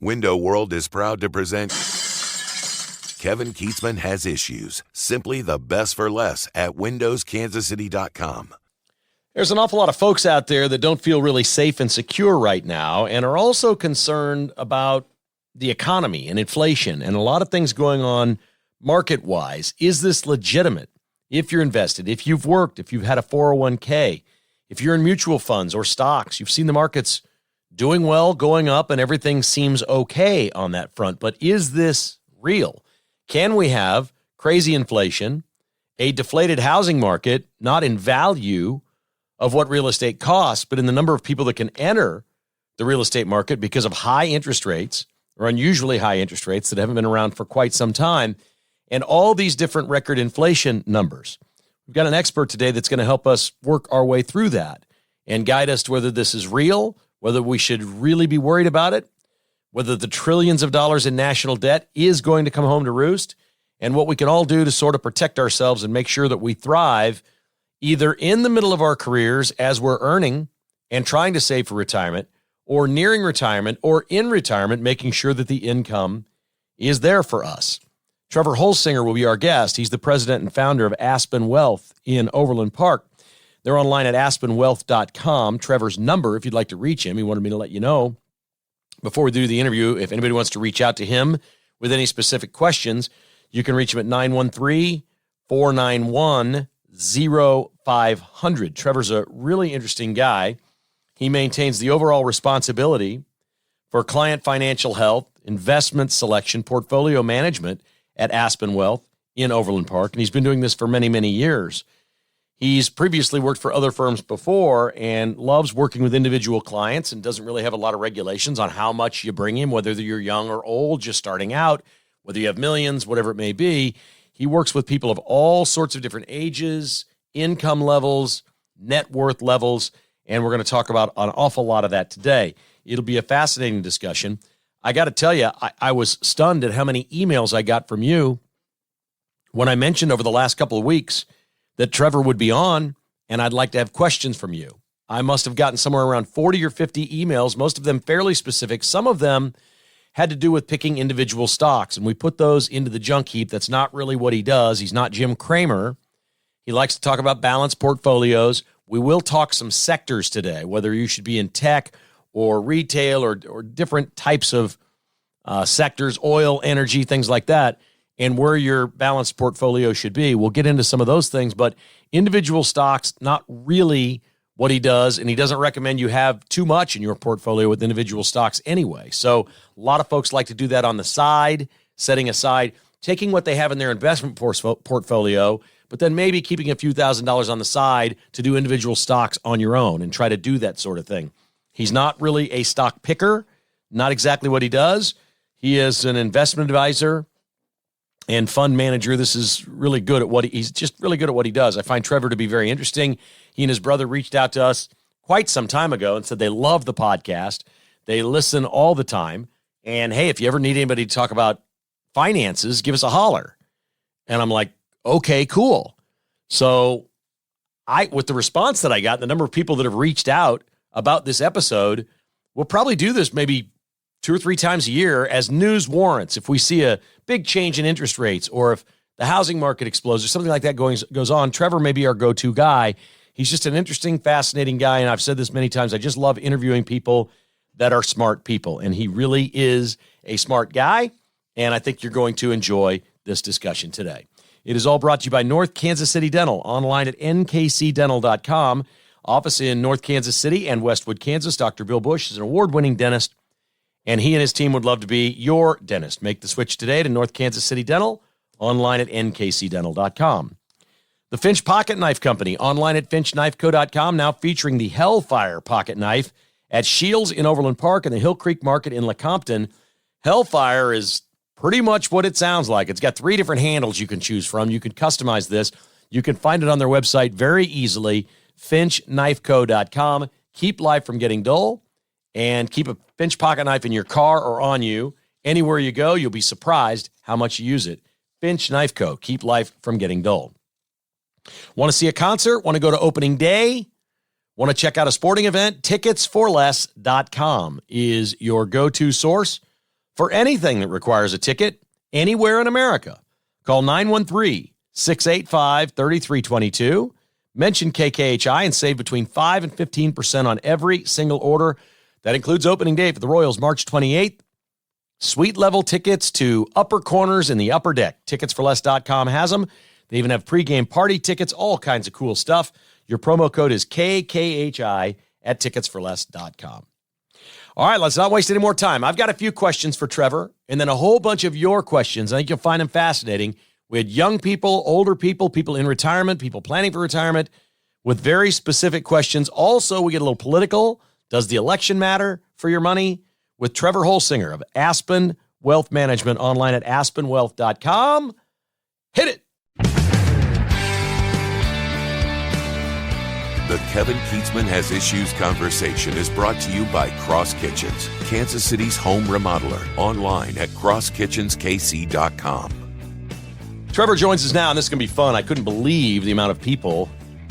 Window World is proud to present Kevin Keatsman Has Issues. Simply the best for less at windowskansascity.com. There's an awful lot of folks out there that don't feel really safe and secure right now and are also concerned about the economy and inflation and a lot of things going on market-wise. Is this legitimate? If you're invested, if you've worked, if you've had a 401k, if you're in mutual funds or stocks, you've seen the markets doing well, going up, and everything seems okay on that front. But is this real? Can we have crazy inflation, a deflated housing market, not in value of what real estate costs, but in the number of people that can enter the real estate market because of high interest rates or unusually high interest rates that haven't been around for quite some time, and all these different record inflation numbers? We've got an expert today that's going to help us work our way through that and guide us to whether this is real, whether we should really be worried about it, whether the trillions of dollars in national debt is going to come home to roost, and what we can all do to sort of protect ourselves and make sure that we thrive either in the middle of our careers as we're earning and trying to save for retirement, or nearing retirement, or in retirement, making sure that the income is there for us. Trevor Holsinger will be our guest. He's the president and founder of Aspen Wealth in Overland Park. They're online at aspenwealth.com. Trevor's number, if you'd like to reach him, he wanted me to let you know before we do the interview, if anybody wants to reach out to him with any specific questions, you can reach him at 913-491-0500. Trevor's a really interesting guy. He maintains the overall responsibility for client financial health, investment selection, portfolio management at Aspen Wealth in Overland Park, and he's been doing this for many, many years. He's previously worked for other firms before and loves working with individual clients and doesn't really have a lot of regulations on how much you bring him, whether you're young or old, just starting out, whether you have millions, whatever it may be. He works with people of all sorts of different ages, income levels, net worth levels, and we're going to talk about an awful lot of that today. It'll be a fascinating discussion. I got to tell you, I was stunned at how many emails I got from you when I mentioned over the last couple of weeks that Trevor would be on, and I'd like to have questions from you. I must have gotten somewhere around 40 or 50 emails, most of them fairly specific. Some of them had to do with picking individual stocks, and we put those into the junk heap. That's not really what he does. He's not Jim Cramer. He likes to talk about balanced portfolios. We will talk some sectors today, whether you should be in tech or retail or different types of sectors, oil, energy, things like that, and where your balanced portfolio should be. We'll get into some of those things, but individual stocks, not really what he does, and he doesn't recommend you have too much in your portfolio with individual stocks anyway. So a lot of folks like to do that on the side, setting aside, taking what they have in their investment portfolio, but then maybe keeping a few $1,000s on the side to do individual stocks on your own and try to do that sort of thing. He's not really a stock picker, not exactly what he does. He is an investment advisor and fund manager. This is really good at he's just really good at what he does. I find Trevor to be very interesting. He and his brother reached out to us quite some time ago and said they love the podcast. They listen all the time. And hey, if you ever need anybody to talk about finances, give us a holler. And I'm like, okay, cool. So with the response that I got, the number of people that have reached out about this episode, we'll probably do this maybe 2 or 3 times a year as news warrants. If we see a big change in interest rates or if the housing market explodes or something like that goes on, Trevor may be our go-to guy. He's just an interesting, fascinating guy, and I've said this many times. I just love interviewing people that are smart people, and he really is a smart guy, and I think you're going to enjoy this discussion today. It is all brought to you by North Kansas City Dental, online at nkcdental.com. Office in North Kansas City and Westwood, Kansas. Dr. Bill Bush is an award-winning dentist, and he and his team would love to be your dentist. Make the switch today to North Kansas City Dental, online at nkcdental.com. The Finch Pocket Knife Company, online at finchknifeco.com, now featuring the Hellfire Pocket Knife at Shields in Overland Park and the Hill Creek Market in Lecompton. Hellfire is pretty much what it sounds like. It's got 3 different handles you can choose from. You can customize this. You can find it on their website very easily, finchknifeco.com. Keep life from getting dull, and keep a Finch pocket knife in your car or on you. Anywhere you go, you'll be surprised how much you use it. Finch Knife Co. Keep life from getting dull. Want to see a concert? Want to go to opening day? Want to check out a sporting event? Ticketsforless.com is your go-to source for anything that requires a ticket anywhere in America. Call 913-685-3322. Mention KKHI and save between 5 and 15% on every single order. That includes opening day for the Royals, March 28th. Suite level tickets to upper corners in the upper deck. Ticketsforless.com has them. They even have pregame party tickets, all kinds of cool stuff. Your promo code is KKHI at ticketsforless.com. All right, let's not waste any more time. I've got a few questions for Trevor and then a whole bunch of your questions. I think you'll find them fascinating. We had young people, older people, people in retirement, people planning for retirement with very specific questions. Also, we get a little political. Does the election matter for your money? With Trevor Holsinger of Aspen Wealth Management, online at aspenwealth.com. Hit it. The Kevin Keatsman Has Issues conversation is brought to you by Cross Kitchens, Kansas City's home remodeler, online at crosskitchenskc.com. Trevor joins us now, and this is going to be fun. I couldn't believe the amount of people,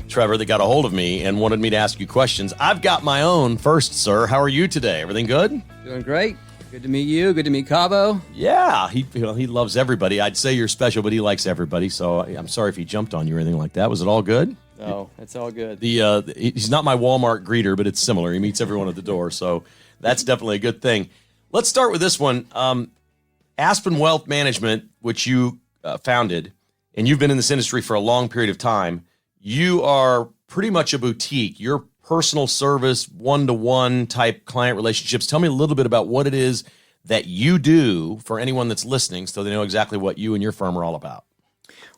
Trevor, that got a hold of me and wanted me to ask you questions. I've got my own first, sir. How are you today? Everything good? Doing great. Good to meet you. Good to meet Cabo. Yeah, he loves everybody. I'd say you're special, but he likes everybody, so I'm sorry if he jumped on you or anything like that. Was it all good? No, it's all good. He's not my Walmart greeter, but it's similar. He meets everyone at the door, so that's definitely a good thing. Let's start with this one. Aspen Wealth Management, which you founded, and you've been in this industry for a long period of time. You are pretty much a boutique. You're personal service, one-to-one type client relationships. Tell me a little bit about what it is that you do for anyone that's listening so they know exactly what you and your firm are all about.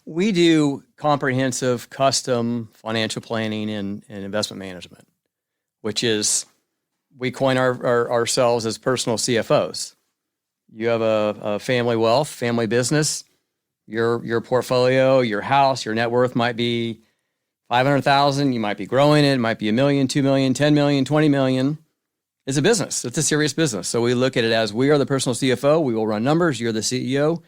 We do comprehensive, custom financial planning and investment management, which is, we coin ourselves as personal CFOs. You have a family wealth, family business, your portfolio, your house, your net worth might be $500,000. You might be growing it. It might be $1 million, $2 million, $10 million, $20 million. It's a business. It's a serious business. So we look at it as, we are the personal CFO. We will run numbers. You're the CEO.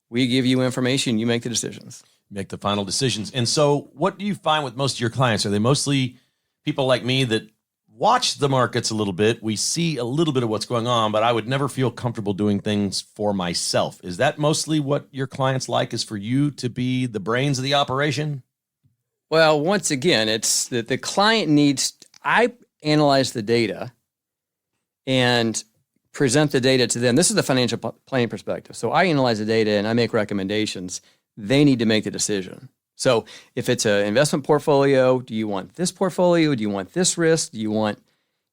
We give you information. You make the decisions. Make the final decisions. And so what do you find with most of your clients? Are they mostly people like me that watch the markets a little bit? We see a little bit of what's going on, but I would never feel comfortable doing things for myself. Is that mostly what your clients like, is for you to be the brains of the operation? Well, once again, it's that the client needs, I analyze the data and present the data to them. This is the financial planning perspective. So I analyze the data and I make recommendations. They need to make the decision. So if it's an investment portfolio, do you want this portfolio? Do you want this risk? Do you want,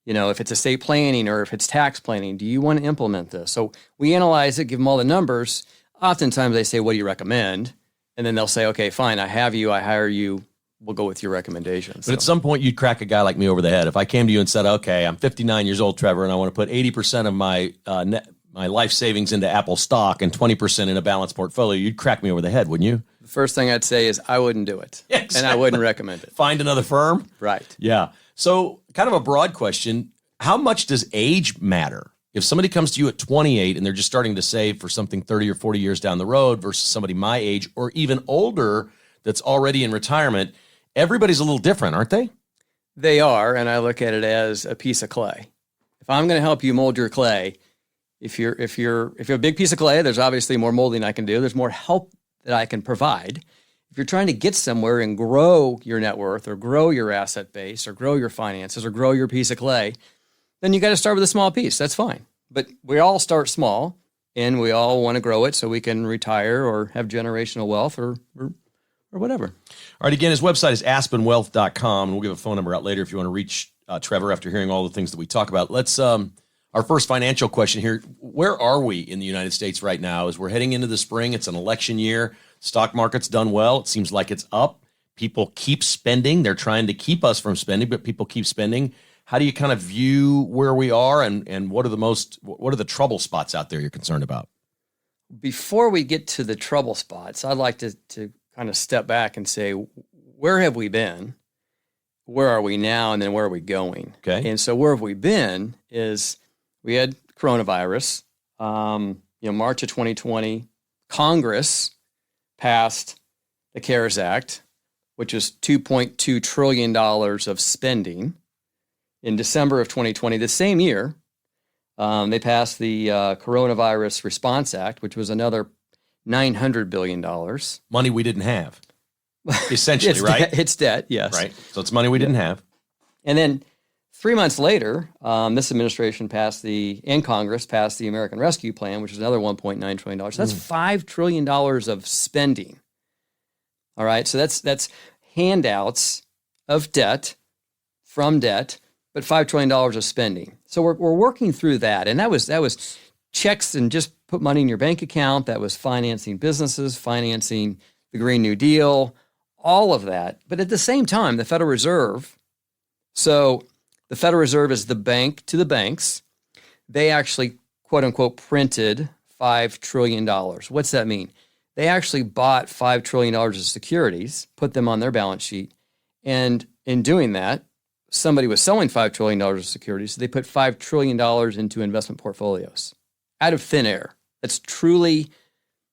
if it's estate planning or if it's tax planning, do you want to implement this? So we analyze it, give them all the numbers. Oftentimes they say, what do you recommend? And then they'll say, okay, fine, I have you, I hire you. We'll go with your recommendations. But at some point, you'd crack a guy like me over the head. If I came to you and said, okay, I'm 59 years old, Trevor, and I want to put 80% of my my life savings into Apple stock and 20% in a balanced portfolio, you'd crack me over the head, wouldn't you? The first thing I'd say is I wouldn't do it. Exactly. And I wouldn't recommend it. Find another firm? Right. Yeah. So kind of a broad question. How much does age matter? If somebody comes to you at 28 and they're just starting to save for something 30 or 40 years down the road versus somebody my age or even older that's already in retirement, everybody's a little different, aren't they? They are, and I look at it as a piece of clay. If I'm going to help you mold your clay, if you're a big piece of clay, there's obviously more molding I can do. There's more help that I can provide. If you're trying to get somewhere and grow your net worth or grow your asset base or grow your finances or grow your piece of clay, then you got to start with a small piece. That's fine. But we all start small, and we all want to grow it so we can retire or have generational wealth or whatever. All right, again, his website is aspenwealth.com, and we'll give a phone number out later if you want to reach Trevor after hearing all the things that we talk about. Let's our first financial question here. Where are we in the United States right now as we're heading into the spring? It's an election year. Stock market's done well. It seems like it's up. People keep spending. They're trying to keep us from spending, but people keep spending. How do you kind of view where we are, and what are the trouble spots out there you're concerned about? Before we get to the trouble spots, I'd like to kind of step back and say, where have we been? Where are we now? And then where are we going? Okay. And so where have we been is we had coronavirus, March of 2020, Congress passed the CARES Act, which is $2.2 trillion of spending. In December of 2020, the same year, They passed the Coronavirus Response Act, which was another $900 billion. Money we didn't have, essentially, right? It's debt, yes. Right. So it's money we didn't have. And then 3 months later, this administration and Congress passed the American Rescue Plan, which is another $1.9 trillion. So that's $5 trillion of spending. All right. So that's handouts of debt from debt, but $5 trillion of spending. So we're working through that. And that was checks and just put money in your bank account. That was financing businesses, financing the Green New Deal, all of that. But at the same time, the Federal Reserve, so the Federal Reserve is the bank to the banks. They actually, quote unquote, printed $5 trillion. What's that mean? They actually bought $5 trillion of securities, put them on their balance sheet. And in doing that, somebody was selling $5 trillion of securities. So they put $5 trillion into investment portfolios out of thin air. That's truly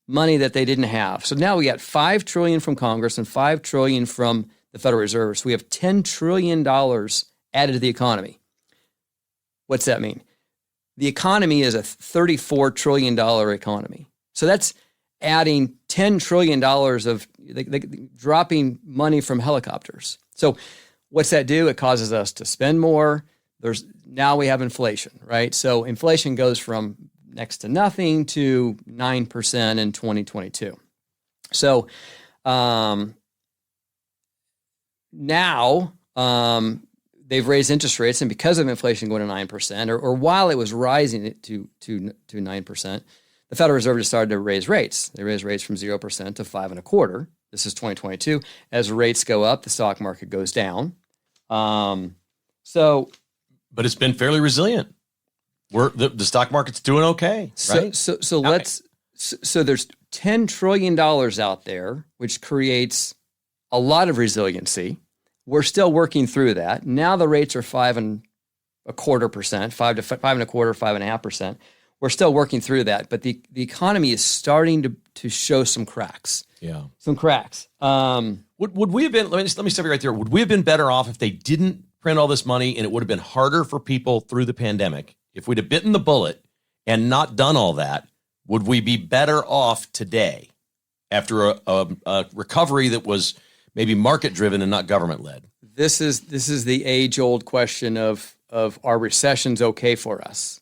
money that they didn't have. So now we got $5 trillion from Congress and $5 trillion from the Federal Reserve. So we have $10 trillion added to the economy. What's that mean? The economy is a $34 trillion economy. So that's adding $10 trillion of dropping money from helicopters. So what's that do? It causes us to spend more. Now we have inflation, right? So inflation goes from next to nothing to 9% in 2022. So now they've raised interest rates, and because of inflation going to 9%, or while it was rising to 9%, the Federal Reserve just started to raise rates. They raised rates from 0% to 5.25%. This is 2022. As rates go up, the stock market goes down. But it's been fairly resilient. The stock market's doing okay, right? So there's $10 trillion out there, which creates a lot of resiliency. We're still working through that. Now the rates are 5.25%, 5.25%, 5.5%. We're still working through that, but the economy is starting to show some cracks. Yeah, some cracks. Would we have been? Let me stop you right there. Would we have been better off if they didn't print all this money, and it would have been harder for people through the pandemic? If we'd have bitten the bullet and not done all that, would we be better off today after a recovery that was maybe market driven and not government led? This is the age old question of are recessions okay for us?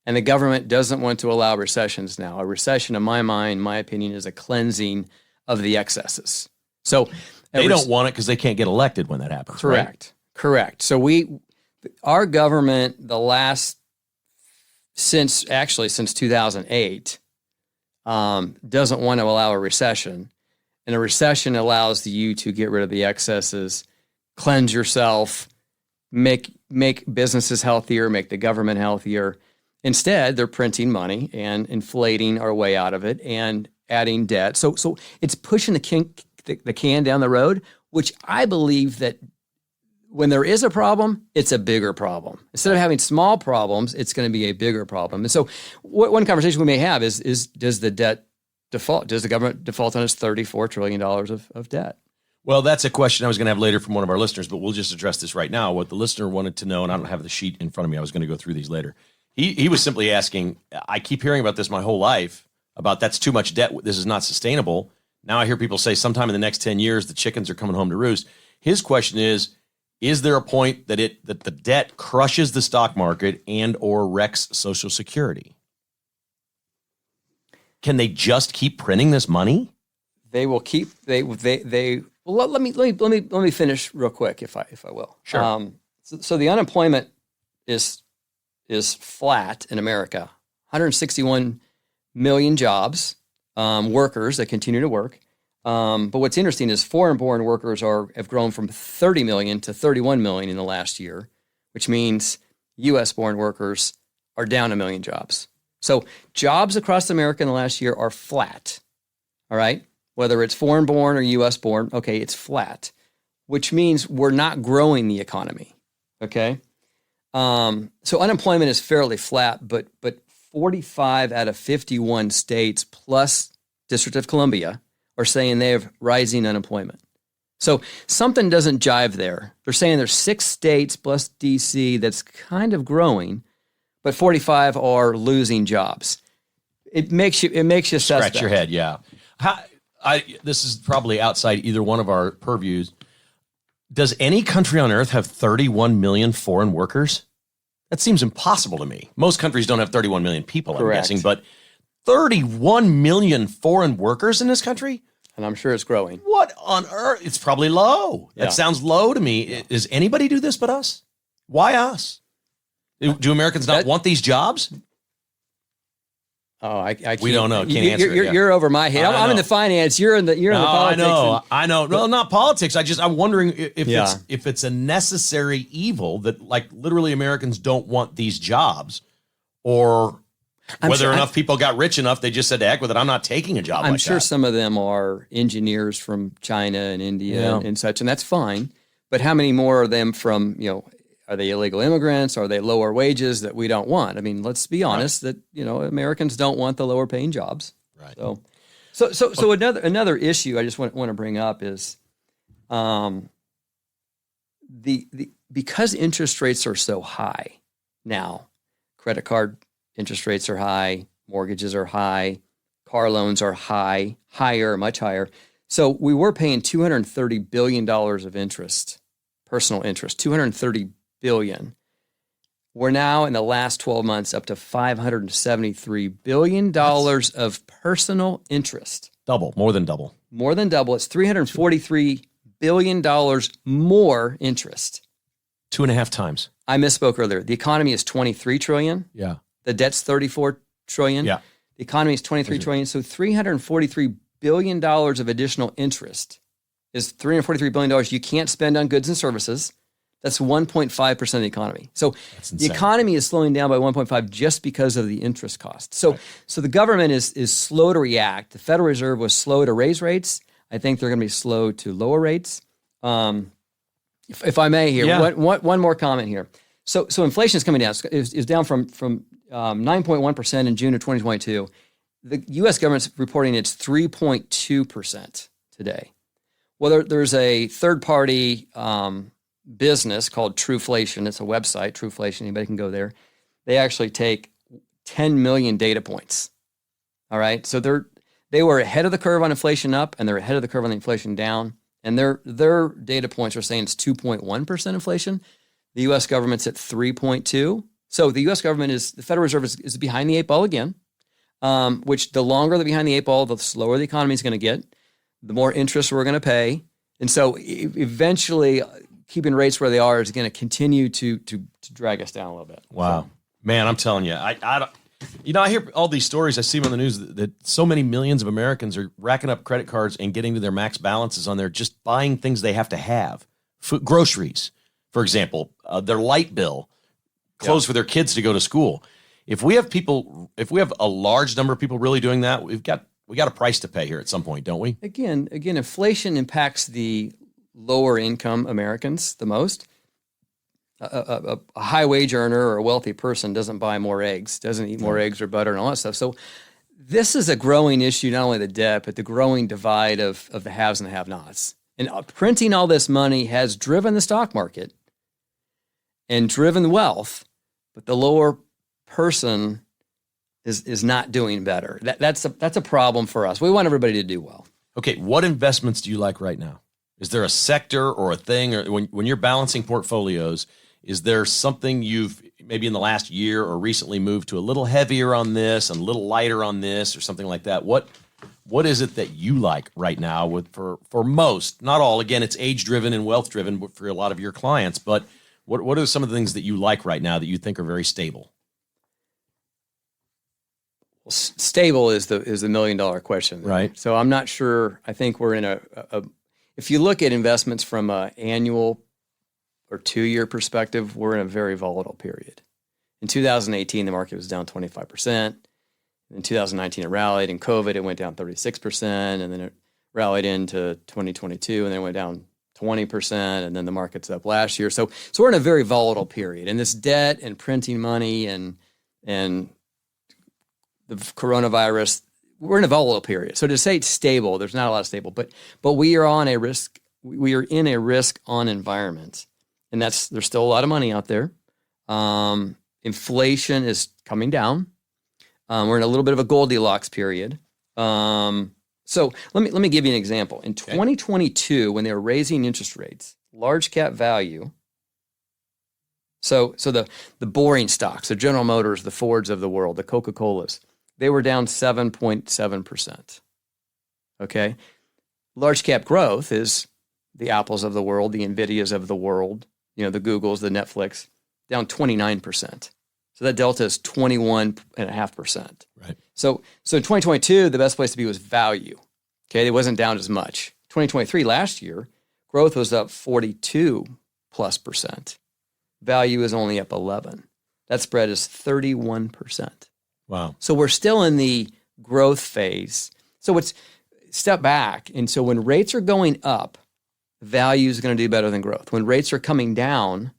And the government doesn't want to allow recessions now. A recession, in my mind, my opinion, is a cleansing of the excesses. So they don't want it because they can't get elected when that happens. Correct. Right? Correct. So our government, since 2008, doesn't want to allow a recession. And a recession allows you to get rid of the excesses, cleanse yourself, make businesses healthier, make the government healthier. Instead, they're printing money and inflating our way out of it and adding debt. So it's pushing the can down the road, which I believe that when there is a problem, it's a bigger problem. Instead of having small problems, it's going to be a bigger problem. And so one conversation we may have is does the debt default? Does the government default on its $34 trillion of debt? Well, that's a question I was going to have later from one of our listeners, but we'll just address this right now. What the listener wanted to know, and I don't have the sheet in front of me. I was going to go through these later. He was simply asking, I keep hearing about this my whole life, about that's too much debt. This is not sustainable. Now I hear people say sometime in the next 10 years, the chickens are coming home to roost. His question is there a point that the debt crushes the stock market and or wrecks Social Security? Can they just keep printing this money? They will keep, well, let me finish real quick if I will. Sure. So the unemployment is flat in America. 161 million jobs, workers that continue to work. But what's interesting is foreign-born workers have grown from 30 million to 31 million in the last year, which means U.S.-born workers are down 1 million jobs. So jobs across America in the last year are flat. All right, whether it's foreign-born or U.S.-born, okay, it's flat, which means we're not growing the economy. Okay. So unemployment is fairly flat, but 45 out of 51 states plus District of Columbia are saying they have rising unemployment. So something doesn't jive there. They're saying there's 6 states plus DC that's kind of growing, but 45 are losing jobs. It makes you suspect. Scratch your head, yeah. This is probably outside either one of our purviews. Does any country on earth have 31 million foreign workers? That seems impossible to me. Most countries don't have 31 million people, Correct. I'm guessing, but 31 million foreign workers in this country? And I'm sure it's growing. What on earth? It's probably low. Yeah. That sounds low to me. Does anybody do this but us? Why us? Do Americans not want these jobs? Oh, I can't. We don't know. Can't answer. You're over my head. I'm in the finance. You're in the politics. I know. Well, not politics. I'm wondering if it's a necessary evil that like literally Americans don't want these jobs, or whether enough people got rich enough they just said, "To heck with it, I'm not taking a job." I'm like sure that. some of them are engineers from China and India and such, and that's fine. But how many more of them from Are they illegal immigrants? Are they lower wages that we don't want? I mean, let's be honest that, Americans don't want the lower paying jobs. Right. So another issue I just want to bring up is because interest rates are so high now, credit card interest rates are high, mortgages are high, car loans are much higher. So we were paying $230 billion of interest, personal interest, $230 billion. We're now in the last 12 months up to $573 billion of personal interest. More than double. More than double. It's $343 billion more interest. 2.5 times. I misspoke earlier. The economy is $23 trillion. Yeah. The debt's $34 trillion. Yeah. The economy is $23 trillion. So $343 billion of additional interest is $343 billion you can't spend on goods and services. That's 1.5% of the economy. So the economy is slowing down by 1.5 just because of the interest cost. So the government is slow to react. The Federal Reserve was slow to raise rates. I think they're going to be slow to lower rates. If I may here, one more comment here. So inflation is coming down. It's down from 9.1% in June of 2022. The U.S. government's reporting it's 3.2% today. Well, there's a third-party business called Trueflation. It's a website, Trueflation. Anybody can go there. They actually take 10 million data points. All right. So they were ahead of the curve on inflation up, and they're ahead of the curve on the inflation down. And their data points are saying it's 2.1% inflation. The U.S. government's at 3.2. So the U.S. government the Federal Reserve is behind the eight ball again, which the longer they're behind the eight ball, the slower the economy is going to get, the more interest we're going to pay. And so eventually keeping rates where they are is going to continue to drag us down a little bit. Wow. Man, I'm telling you, I hear all these stories. I see them on the news that so many millions of Americans are racking up credit cards and getting to their max balances on there, just buying things they have to have. Food, groceries, for example, their light bill, clothes for their kids to go to school. If we have a large number of people really doing that, we got a price to pay here at some point, don't we? Again, inflation impacts the lower income Americans the most. A high wage earner or a wealthy person doesn't buy more eggs, doesn't eat more eggs or butter and all that stuff. So this is a growing issue, not only the debt, but the growing divide of the haves and the have-nots. And printing all this money has driven the stock market and driven wealth, but the lower person is not doing better. That's a problem for us. We want everybody to do well. Okay, what investments do you like right now? Is there a sector or a thing, or when you're balancing portfolios, is there something you've maybe in the last year or recently moved to a little heavier on this and a little lighter on this or something like that? What is it that you like right now for most, not all, again, it's age driven and wealth driven for a lot of your clients, but what are some of the things that you like right now that you think are very stable? Well, stable is the $1 million question. Right. So I'm not sure. I think we're in if you look at investments from an annual or 2-year perspective, we're in a very volatile period. In 2018, the market was down 25%. In 2019, it rallied. In COVID, it went down 36%, and then it rallied into 2022, and then it went down 20%, and then the market's up last year. So we're in a very volatile period. And this debt and printing money and the coronavirus, we're in a volatile period. So to say it's stable, there's not a lot of stable, but we are on a risk. We are in a risk on environment, and there's still a lot of money out there. Inflation is coming down. We're in a little bit of a Goldilocks period. So let me give you an example. In 2022, when they were raising interest rates, large cap value. So the boring stocks, the General Motors, the Fords of the world, the Coca-Colas, they were down 7.7%. Okay, large cap growth is the Apples of the world, the Nvidias of the world, the Googles, the Netflix, down 29%. So that delta is 21.5%. Right. So in 2022, the best place to be was value. Okay, it wasn't down as much. 2023, last year, growth was up 42+%. Value is only up 11. That spread is 31%. Wow. So we're still in the growth phase. So it's step back. And so when rates are going up, value is going to do better than growth. When rates are coming down,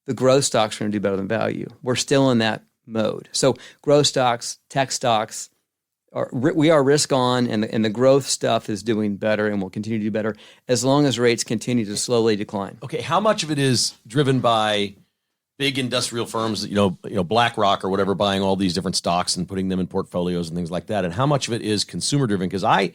the growth stocks are going to do better than value. We're still in that mode. So growth stocks, tech stocks, we are risk on, and the growth stuff is doing better and will continue to do better as long as rates continue to slowly decline. Okay, how much of it is driven by big industrial firms, BlackRock or whatever, buying all these different stocks and putting them in portfolios and things like that? And how much of it is consumer driven? Because I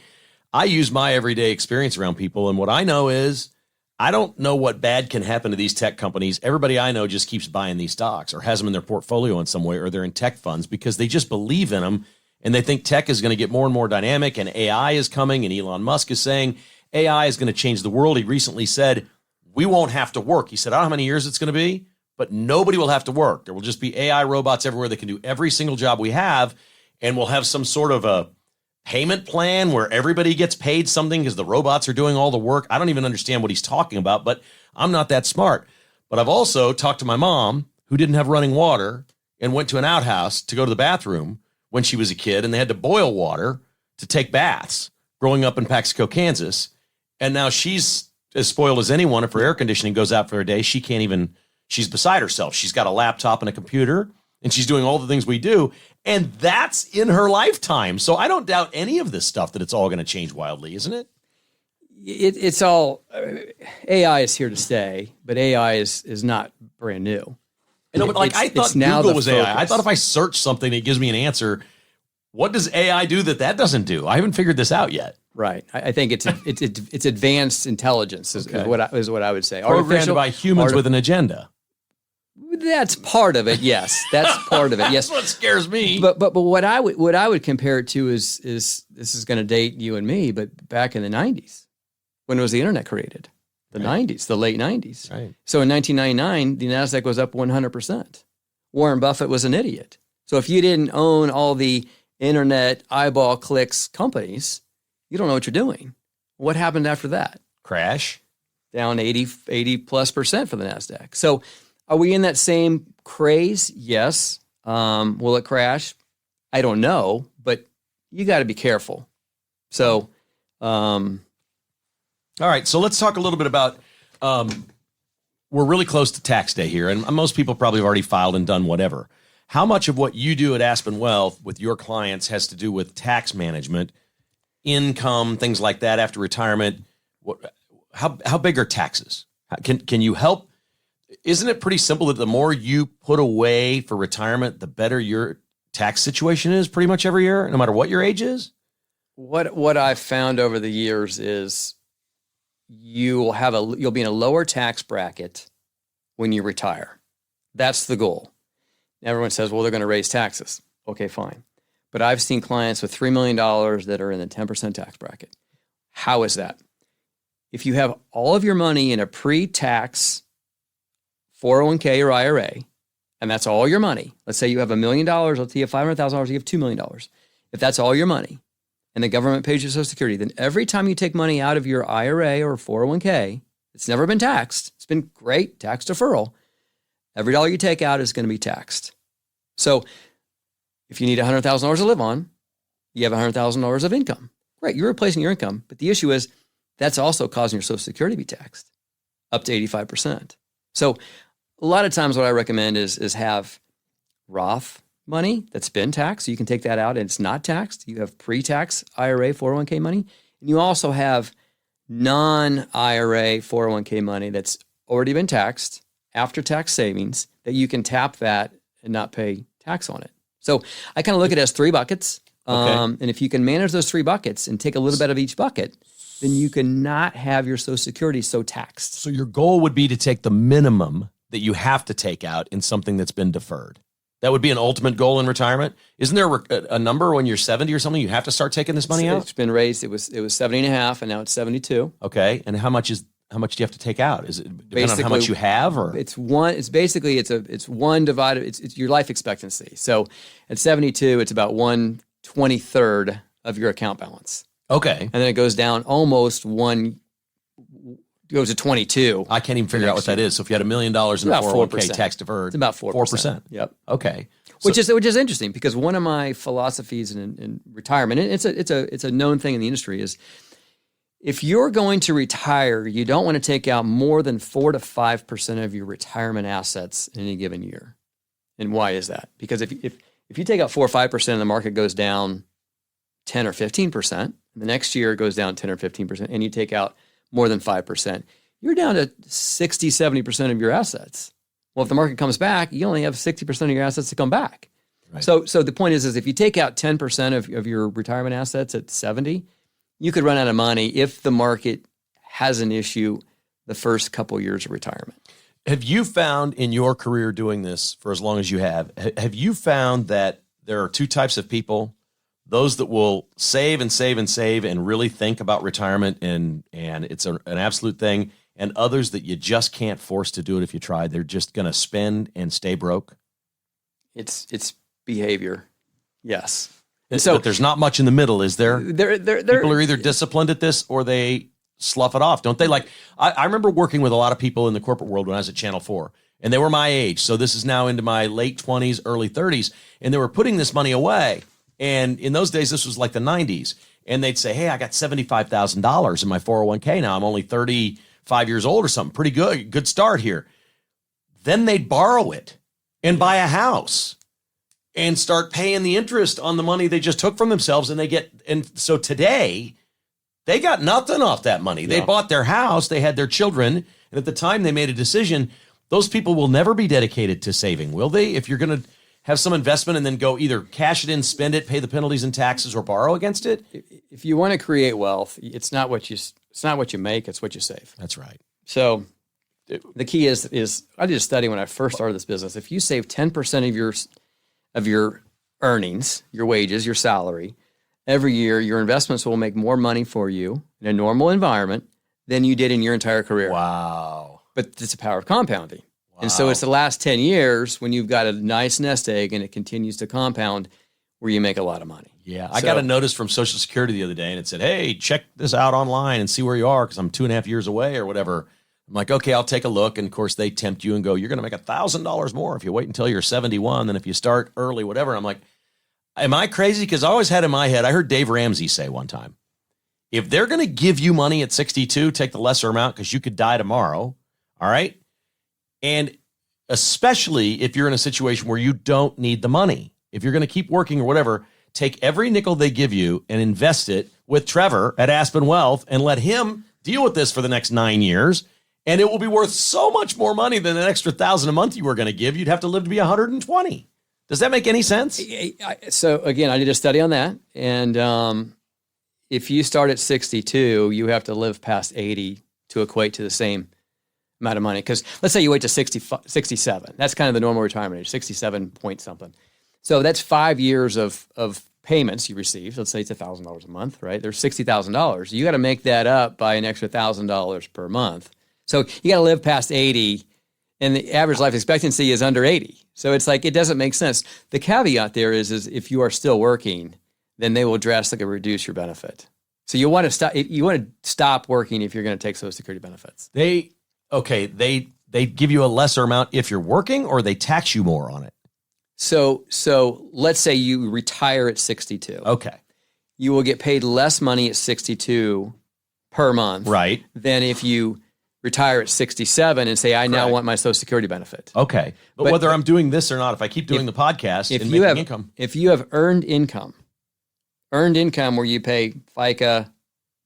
use my everyday experience around people, and what I know is I don't know what bad can happen to these tech companies. Everybody I know just keeps buying these stocks or has them in their portfolio in some way, or they're in tech funds because they just believe in them and they think tech is going to get more and more dynamic, and AI is coming, and Elon Musk is saying AI is going to change the world. He recently said, we won't have to work. He said, I don't know how many years it's going to be, but nobody will have to work. There will just be AI robots everywhere that can do every single job we have, and we'll have some sort of a payment plan where everybody gets paid something because the robots are doing all the work. I don't even understand what he's talking about, but I'm not that smart. But I've also talked to my mom, who didn't have running water and went to an outhouse to go to the bathroom when she was a kid, and they had to boil water to take baths growing up in Paxico, Kansas. And now she's as spoiled as anyone. If her air conditioning goes out for a day, she's beside herself. She's got a laptop and a computer, and she's doing all the things we do. And that's in her lifetime. So I don't doubt any of this stuff that it's all going to change wildly, isn't it? It's all, AI is here to stay, but AI is not brand new. But I thought Google was AI. I thought if I search something, it gives me an answer. What does AI do that doesn't do? I haven't figured this out yet. Right. I think it's advanced intelligence is what I would say. Programmed by humans with an agenda. That's part of it. Yes, that's part of it. Yes, that's what scares me. But what I would compare it to is this is going to date you and me, but back in the 90s, when was the internet created? The 90s, the late 90s. Right. So in 1999, the NASDAQ was up 100%. Warren Buffett was an idiot. So if you didn't own all the internet eyeball clicks companies, you don't know what you're doing. What happened after that? Crash. Down 80+% for the NASDAQ. So are we in that same craze? Yes. Will it crash? I don't know, but you got to be careful. So, all right, so let's talk a little bit about, we're really close to tax day here, and most people probably have already filed and done whatever. How much of what you do at Aspen Wealth with your clients has to do with tax management, income, things like that after retirement? How big are taxes? Can you help? Isn't it pretty simple that the more you put away for retirement, the better your tax situation is pretty much every year, no matter what your age is? What I've found over the years is you'll be in a lower tax bracket when you retire. That's the goal. Everyone says, well, they're going to raise taxes. Okay, fine. But I've seen clients with $3 million that are in the 10% tax bracket. How is that? If you have all of your money in a pre-tax 401k or IRA, and that's all your money. Let's say you have $1 million, let's say you have $500,000, you have $2 million. If that's all your money, and the government pays you Social Security, then every time you take money out of your IRA or 401k, it's never been taxed. It's been great, tax deferral. Every dollar you take out is going to be taxed. So if you need $100,000 to live on, you have $100,000 of income. Great, you're replacing your income. But the issue is that's also causing your Social Security to be taxed up to 85%. So a lot of times what I recommend is have Roth money that's been taxed. So you can take that out and it's not taxed. You have pre-tax IRA 401k money. And you also have non-IRA 401k money that's already been taxed, after-tax savings, that you can tap that and not pay tax on it. So I kind of look at it as 3 buckets. And if you can manage those 3 buckets and take a little bit of each bucket, then you can not have your Social Security so taxed. So your goal would be to take the minimum that you have to take out in something that's been deferred. That would be an ultimate goal in retirement. Isn't there a number when you're 70 or something, you have to start taking this money out? It's been raised. It was 70 and a half, and now it's 72. Okay. And how much do you have to take out? Is it depending on how much you have, or it's one divided, it's your life expectancy. So at 72, it's about 1/23 of your account balance. Okay. And then it goes down almost goes to 22. I can't even figure out what that is. So if you had $1 million in a 401k tax deferred, it's about 4%. 4%. Yep. Okay. Which is interesting, because one of my philosophies in retirement, and it's a known thing in the industry, is if you're going to retire, you don't want to take out more than 4 to 5% of your retirement assets in any given year. And why is that? Because if you take out 4 or 5% and the market goes down 10 or 15%, the next year it goes down 10 or 15%, and you take out more than 5%, you're down to 60, 70% of your assets. Well, if the market comes back, you only have 60% of your assets to come back. Right. So the point is if you take out 10% of your retirement assets at 70, you could run out of money if the market has an issue the first couple of years of retirement. Have you found in your career doing this for as long as you have you found that there are 2 types of people? Those that will save and save and save and really think about retirement and it's an absolute thing, and others that you just can't force to do it if you try. They're just going to spend and stay broke. It's behavior, yes. But there's not much in the middle, is there? People are either disciplined at this or they slough it off, don't they? Like I remember working with a lot of people in the corporate world when I was at Channel 4, and they were my age. So this is now into my late 20s, early 30s, and they were putting this money away. And in those days, this was like the 90s. And they'd say, hey, I got $75,000 in my 401k now. I'm only 35 years old or something. Pretty good. Good start here. Then they'd borrow it and buy a house and start paying the interest on the money they just took from themselves. And so today, they got nothing off that money. They bought their house. They had their children. And at the time they made a decision, those people will never be dedicated to saving, will they? If you're going to have some investment and then go either cash it in, spend it, pay the penalties and taxes, or borrow against it. If you want to create wealth, it's not what you make, it's what you save. That's right. So the key is I did a study when I first started this business. If you save 10% of your earnings, your wages, your salary, every year, your investments will make more money for you in a normal environment than you did in your entire career. Wow. But it's the power of compounding. And so it's the last 10 years when you've got a nice nest egg and it continues to compound where you make a lot of money. Yeah. I got a notice from Social Security the other day and it said, hey, check this out online and see where you are because I'm 2.5 years away or whatever. I'm like, okay, I'll take a look. And of course they tempt you and go, you're going to make $1,000 more if you wait until you're 71 than if you start early, whatever. I'm like, am I crazy? Because I always had in my head, I heard Dave Ramsey say one time, if they're going to give you money at 62, take the lesser amount because you could die tomorrow. All right. And especially if you're in a situation where you don't need the money, if you're going to keep working or whatever, take every nickel they give you and invest it with Trevor at Aspen Wealth and let him deal with this for the next 9 years. And it will be worth so much more money than an extra $1,000 a month you were going to give. You'd have to live to be 120. Does that make any sense? So again, I did a study on that. And if you start at 62, you have to live past 80 to equate to the same amount of money. Because let's say you wait to 67. That's kind of the normal retirement age, 67 point something. So that's 5 years of payments you receive. Let's say it's $1,000 a month, right? There's $60,000. You got to make that up by an extra $1,000 per month. So you got to live past 80, and the average life expectancy is under 80. So it's like, it doesn't make sense. The caveat there is if you are still working, then they will drastically reduce your benefit. So you want to stop working if you're going to take Social Security benefits. They give you a lesser amount if you're working, or they tax you more on it? So let's say you retire at 62. Okay. You will get paid less money at 62 per month. Right. Than if you retire at 67 and say, I now want my Social Security benefit. Okay. But whether I'm doing this or not, if I keep doing the podcast and making income. If you have earned income where you pay FICA,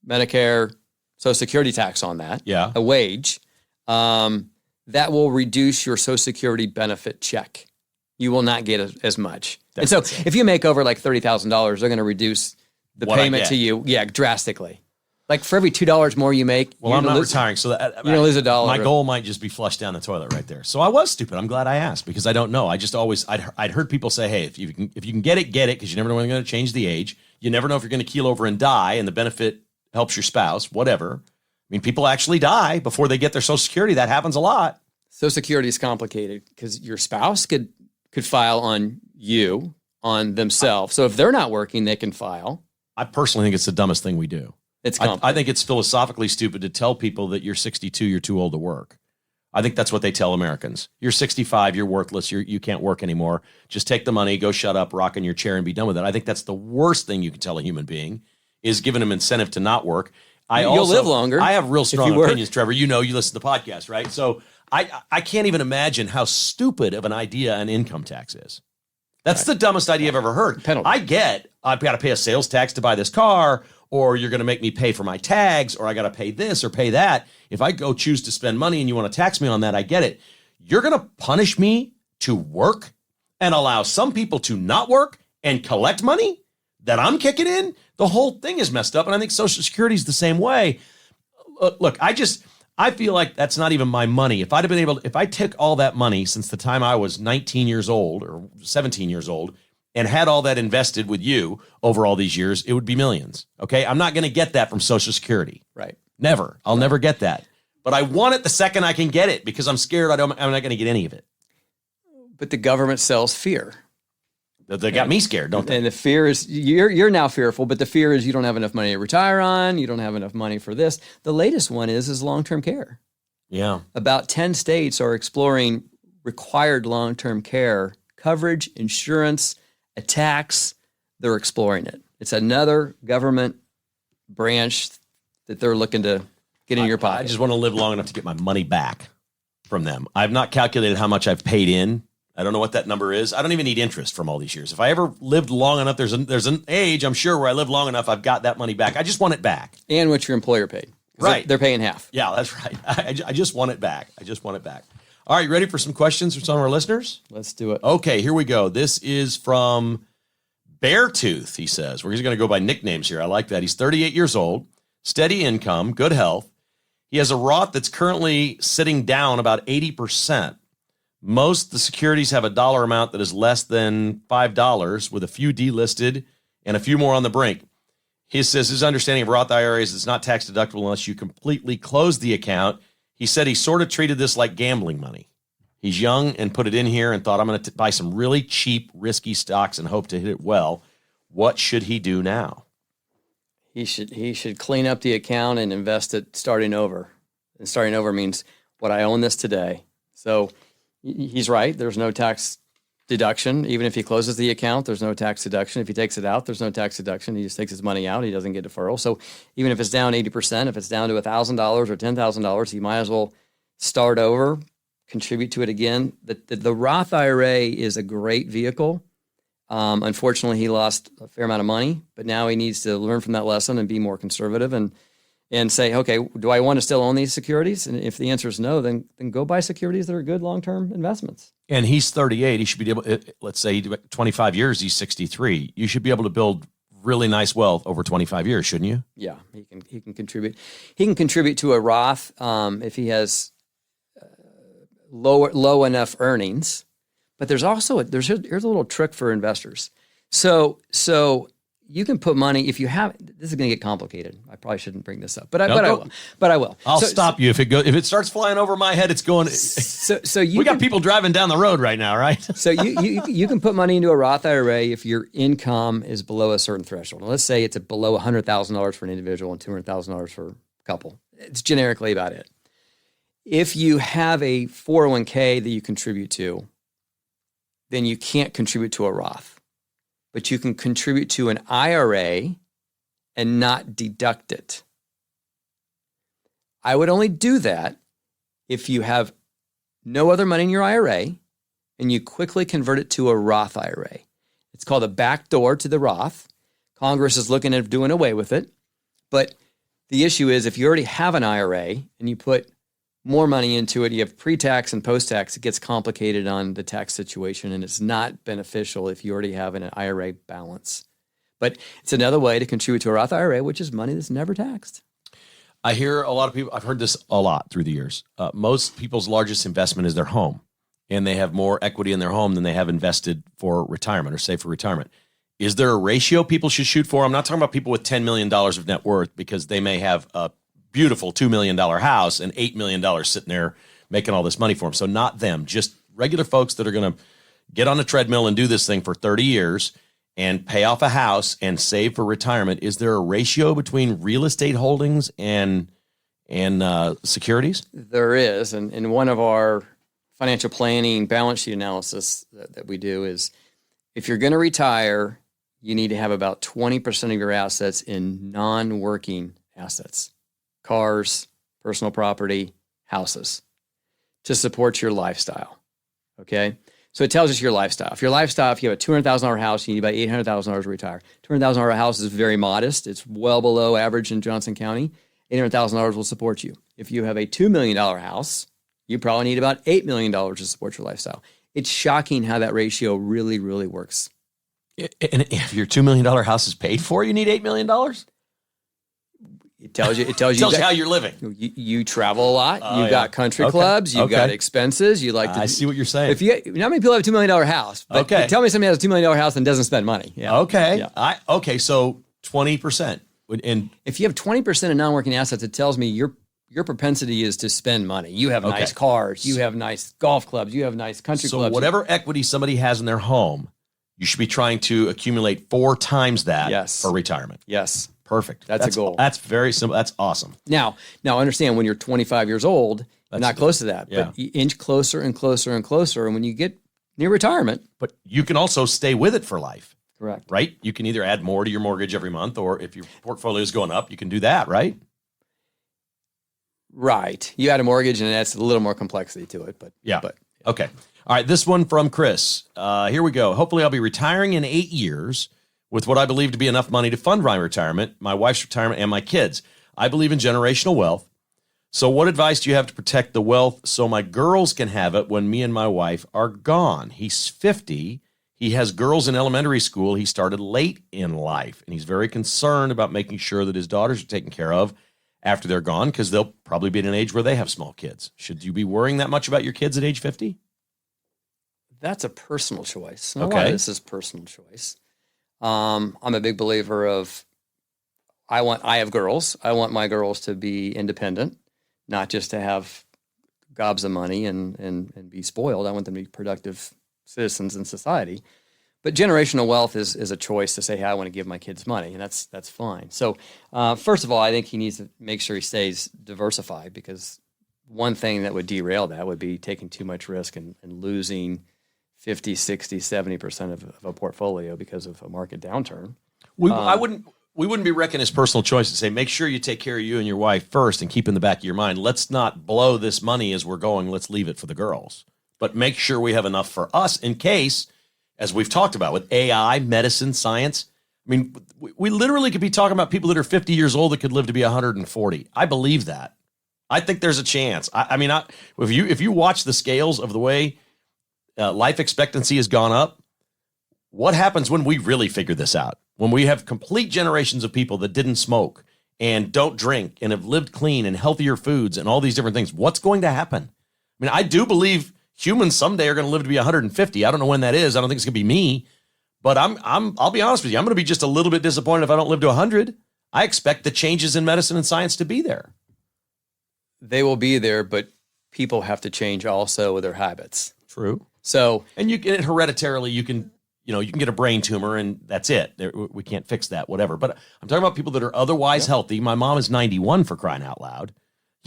Medicare, Social Security tax on that, a wage, that will reduce your Social Security benefit check. You will not get as much. That's and so if you make over like $30,000, they're going to reduce the What I payment get. to you, drastically. Like for every $2 more you make, Well, I'm not retiring, so that, you're going to lose $1. my goal might just be flushed down the toilet right there. So I was stupid. I'm glad I asked because I don't know. I just always I'd heard people say, hey, if you can get it, because you never know when you're going to change the age. You never know if you're going to keel over and die, and the benefit helps your spouse. Whatever. I mean, people actually die before they get their Social Security. That happens a lot. Social Security is complicated because your spouse could file on you, on themselves. So if they're not working, they can file. I personally think it's the dumbest thing we do. It's I think it's philosophically stupid to tell people that you're 62, you're too old to work. I think that's what they tell Americans. You're 65, you're worthless, you can't work anymore. Just take the money, go shut up, rock in your chair, and be done with it. I think that's the worst thing you can tell a human being is giving them incentive to not work. You'll live longer. I have real strong you work. opinions, Trevor. You know, you listen to the podcast, right? So I can't even imagine how stupid of an idea an income tax is. That's the dumbest idea I've ever heard. Penalty. I get I've got to pay a sales tax to buy this car, or you're going to make me pay for my tags, or I got to pay this or pay that. If I go choose to spend money and you want to tax me on that, I get it. You're going to punish me to work and allow some people to not work and collect money that I'm kicking in? The whole thing is messed up, and I think Social Security is the same way. Look, I feel like that's not even my money. If I took all that money since the time I was 19 years old or 17 years old and had all that invested with you over all these years, it would be millions. Okay. I'm not going to get that from Social Security. Right. Never. I'll never get that. But I want it the second I can get it because I'm scared I'm not going to get any of it. But the government sells fear. They got me scared, don't they? And the fear is you're now fearful, but the fear is you don't have enough money to retire on. You don't have enough money for this. The latest one is long-term care. Yeah. About 10 states are exploring required long-term care coverage, insurance, a tax. They're exploring it. It's another government branch that they're looking to get in your pocket. I just want to live long enough to get my money back from them. I've not calculated how much I've paid in. I don't know what that number is. I don't even need interest from all these years. If I ever lived long enough, there's an age, I'm sure, where I live long enough, I've got that money back. I just want it back. And what your employer paid. Right. They're paying half. Yeah, that's right. I just want it back. I just want it back. All right, you ready for some questions from some of our listeners? Let's do it. Okay, here we go. This is from Beartooth, he says. We're just going to go by nicknames here. I like that. He's 38 years old, steady income, good health. He has a Roth that's currently sitting down about 80%. Most the securities have a dollar amount that is less than $5, with a few delisted and a few more on the brink. He says his understanding of Roth IRAs is it's not tax deductible unless you completely close the account. He said he sort of treated this like gambling money. He's young and put it in here and thought, I'm going to buy some really cheap, risky stocks and hope to hit it well. What should he do now? He should clean up the account and invest it starting over. And starting over means what I own this today. So he's right. There's no tax deduction. Even if he closes the account, there's no tax deduction. If he takes it out, there's no tax deduction. He just takes his money out. He doesn't get deferral. So even if it's down 80%, if it's down to $1,000 or $10,000, he might as well start over, contribute to it again. The Roth IRA is a great vehicle. Unfortunately, he lost a fair amount of money, but now he needs to learn from that lesson and be more conservative and say, okay, do I want to still own these securities? And if the answer is no, then go buy securities that are good long-term investments. And he's 38. He should be able, let's say 25 years, he's 63. You should be able to build really nice wealth over 25 years, shouldn't you? Yeah, he can contribute. He can contribute to a Roth if he has low enough earnings. But there's also here's a little trick for investors. So you can put money if you have. This is going to get complicated. I probably shouldn't bring this up, but I will. I'll stop you if it starts flying over my head. It's going. So we got people driving down the road right now, right? So you can put money into a Roth IRA if your income is below a certain threshold. Now, let's say it's below $100,000 for an individual and $200,000 for a couple. It's generically about it. If you have a 401k that you contribute to, then you can't contribute to a Roth. But you can contribute to an IRA and not deduct it. I would only do that if you have no other money in your IRA and you quickly convert it to a Roth IRA. It's called a backdoor to the Roth. Congress is looking at doing away with it. But the issue is if you already have an IRA and you put more money into it. You have pre-tax and post-tax. It gets complicated on the tax situation, and it's not beneficial if you already have an IRA balance. But it's another way to contribute to a Roth IRA, which is money that's never taxed. I hear a lot of people, I've heard this a lot through the years. Most people's largest investment is their home, and they have more equity in their home than they have invested for retirement or save for retirement. Is there a ratio people should shoot for? I'm not talking about people with $10 million of net worth, because they may have a beautiful $2 million house and $8 million sitting there making all this money for them. So not them, just regular folks that are going to get on a treadmill and do this thing for 30 years and pay off a house and save for retirement. Is there a ratio between real estate holdings and securities? There is. And one of our financial planning balance sheet analysis that we do is, if you're going to retire, you need to have about 20% of your assets in non-working assets. Cars, personal property, houses, to support your lifestyle. Okay? So it tells us your lifestyle. If you have a $200,000 house, you need about $800,000 to retire. $200,000 house is very modest. It's well below average in Johnson County. $800,000 will support you. If you have a $2 million house, you probably need about $8 million to support your lifestyle. It's shocking how that ratio really, really works. And if your $2 million house is paid for, you need $8 million? It tells you how you're living. You travel a lot. You've got country clubs. You've got expenses. You like to. I see what you're saying. Not many people have a $2 million house. But tell me somebody has a $2 million house and doesn't spend money. Yeah. Okay. Yeah. So 20%. And if you have 20% of non-working assets, it tells me your propensity is to spend money. You have nice cars. You have nice golf clubs. You have nice country clubs. So whatever equity somebody has in their home, you should be trying to accumulate 4 times that for retirement. Yes. Perfect. That's a goal. That's very simple. That's awesome. Now understand, when you're 25 years old, not close to that, but you inch closer and closer and closer. And when you get near retirement. But you can also stay with it for life. Correct. Right? You can either add more to your mortgage every month, or if your portfolio is going up, you can do that, right? Right. You add a mortgage and it adds a little more complexity to it. Okay. All right. This one from Chris. Here we go. Hopefully I'll be retiring in 8 years with what I believe to be enough money to fund my retirement, my wife's retirement, and my kids. I believe in generational wealth. So what advice do you have to protect the wealth so my girls can have it when me and my wife are gone? He's 50. He has girls in elementary school. He started late in life, and he's very concerned about making sure that his daughters are taken care of after they're gone, because they'll probably be at an age where they have small kids. Should you be worrying that much about your kids at age 50? That's a personal choice. A lot of this is personal choice. I'm a big believer of, I have girls. I want my girls to be independent, not just to have gobs of money and be spoiled. I want them to be productive citizens in society. But generational wealth is a choice to say, hey, I want to give my kids money, and that's fine. So first of all, I think he needs to make sure he stays diversified, because one thing that would derail that would be taking too much risk and losing 50, 60, 70% of a portfolio because of a market downturn. We wouldn't be wrecking his personal choice to say, make sure you take care of you and your wife first and keep in the back of your mind, let's not blow this money as we're going, let's leave it for the girls. But make sure we have enough for us in case, as we've talked about with AI, medicine, science. I mean, we literally could be talking about people that are 50 years old that could live to be 140. I believe that. I think there's a chance. If you watch the scales of the way life expectancy has gone up, what happens when we really figure this out? When we have complete generations of people that didn't smoke and don't drink and have lived clean and healthier foods and all these different things, what's going to happen? I mean, I do believe humans someday are going to live to be 150. I don't know when that is. I don't think it's going to be me, but I'll be honest with you. I'm going to be just a little bit disappointed if I don't live to 100. I expect the changes in medicine and science to be there. They will be there, but people have to change also with their habits. True. So, and hereditarily, you can get a brain tumor and that's it. We can't fix that, whatever. But I'm talking about people that are otherwise healthy. My mom is 91, for crying out loud.